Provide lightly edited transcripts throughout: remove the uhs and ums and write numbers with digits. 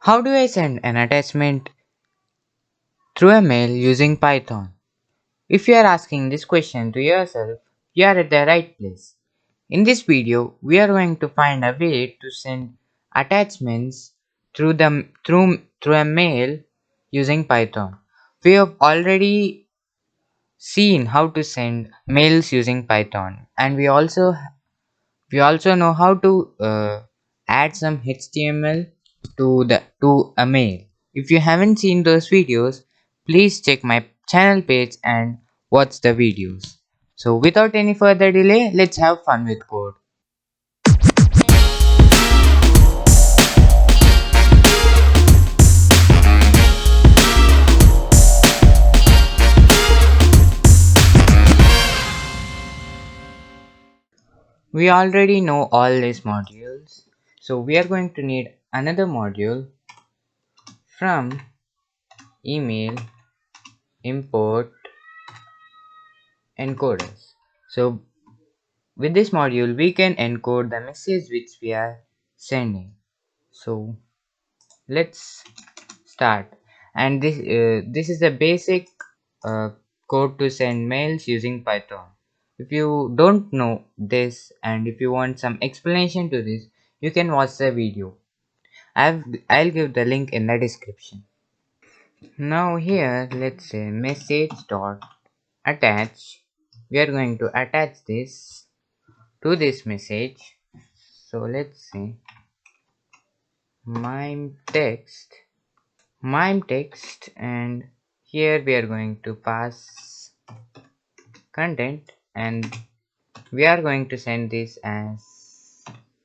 How do I send an attachment through a mail using Python? If you are asking this question to yourself, you are at the right place. In this video, we are going to find a way to send attachments through a mail using Python. We have already seen how to send mails using Python, and we also know how to add some HTML to a mail. If you haven't seen those videos, please check my channel page and watch the videos. So without any further delay, let's have fun with code. We already know all these modules, so we are going to need another module from email import encoders. So with this module, we can encode the message which we are sending. So let's start. And this is the basic uh, code to send mails using Python. If you don't know this and if you want some explanation to this, you can watch the video. I'll give the link in the description. Now here, let's say message dot attach. We are going to attach this to this message. So let's say mime text, and here we are going to pass content, and we are going to send this as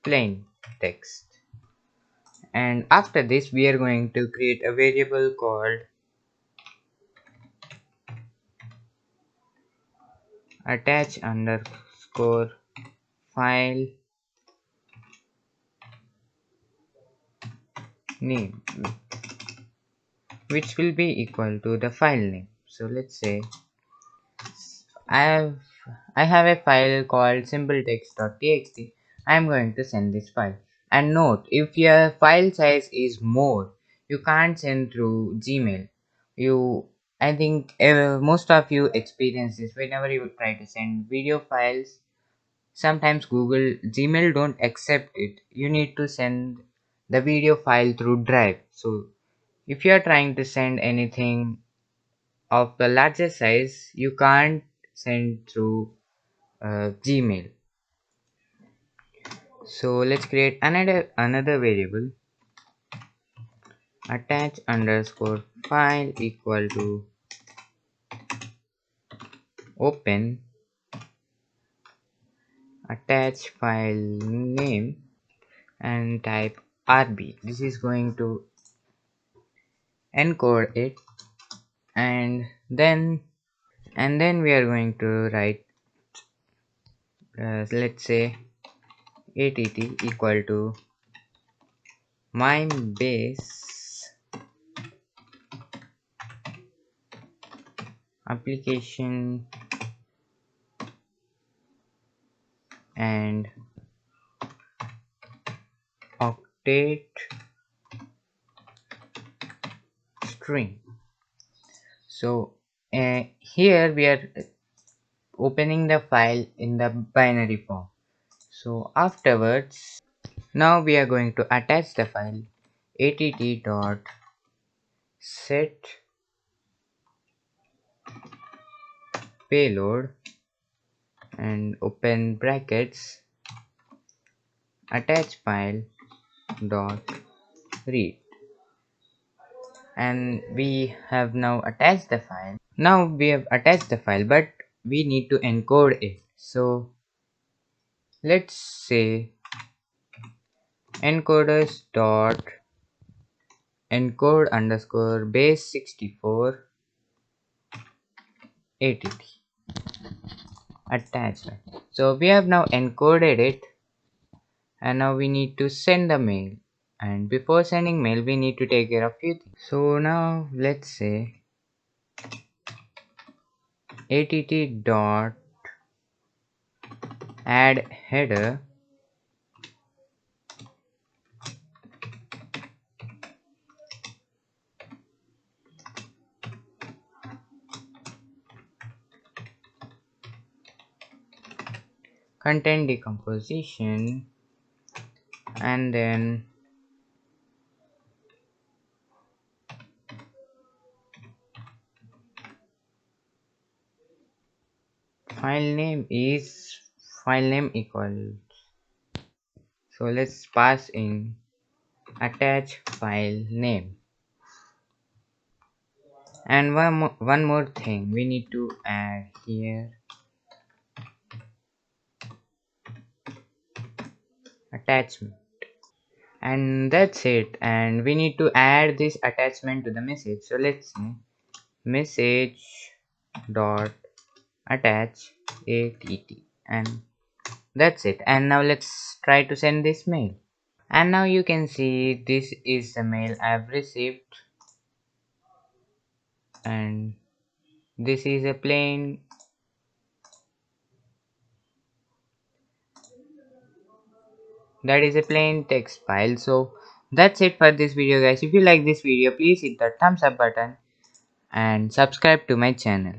plain text. And after this, we are going to create a variable called attach underscore file name, which will be equal to the file name. So let's say I have I have a file called simpletext.txt. I am going to send this file. And note, if your file size is more, you can't send through Gmail. I think most of you experience this whenever you try to send video files. Sometimes Gmail don't accept it. You need to send the video file through Drive. So if you are trying to send anything of the larger size, you can't send through Gmail. So let's create another variable, attach underscore file equal to open attach file name and type RB. This is going to encode it, and then we are going to write let's say att equal to mime base application and octet string. So here we are opening the file in the binary form. So afterwards, now we are going to attach the file att.set payload and open brackets attach file dot read, and we have now attached the file. Now we have attached the file, but we need to encode it. So let's say encoders dot encode underscore base 64 att attachment. So we have now encoded it, and now we need to send the mail. And before sending mail, we need to take care of few things. So now let's say att dot add header content decomposition, and then file name is file name equals. So let's pass in attach file name. And one more thing we need to add here, attachment. And that's it, and we need to add this attachment to the message. So let's say message dot attach att, and that's it. And now let's try to send this mail. And now you can see this is the mail I've received, and this is a plain text file. So that's it for this video, guys. If you like this video, please hit the thumbs up button and subscribe to my channel.